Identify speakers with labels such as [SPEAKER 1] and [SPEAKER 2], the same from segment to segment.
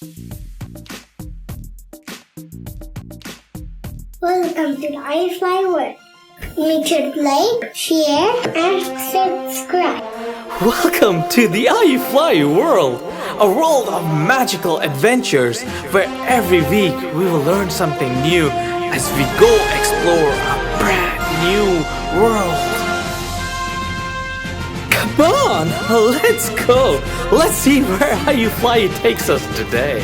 [SPEAKER 1] Welcome to the AyuFlyu World. Make sure to like, share, and subscribe.
[SPEAKER 2] Welcome to the AyuFlyu World, a world of magical adventures where every week we will learn something new as we go explore a brand new world. Come on, let's go. Let's see where AyuFlyu takes us today.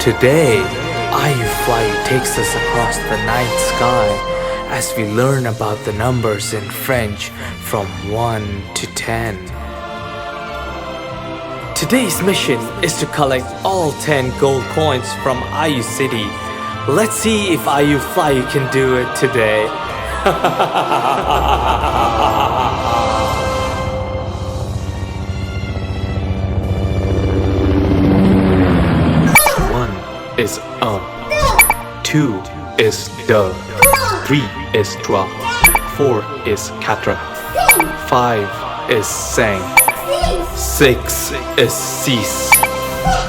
[SPEAKER 2] Today, AyuFlyu takes us across the night sky as we learn about the numbers in French from 1 to 10. Today's mission is to collect all 10 gold coins from Ayu City. Let's see if AyuFlyu can do it today. Is un, 2 is deux, 3 is trois, 4 is quatre, 5 is cinq, 6 is six,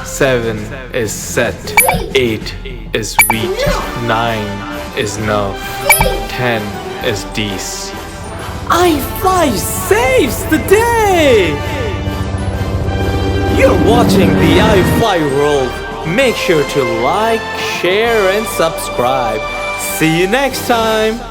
[SPEAKER 2] 7 is sept, 8 is huit, 9 is neuf, 10 is dix. AyuFlyu saves the day! You're watching the AyuFlyu World. Make sure to like, share, and subscribe. See you next time.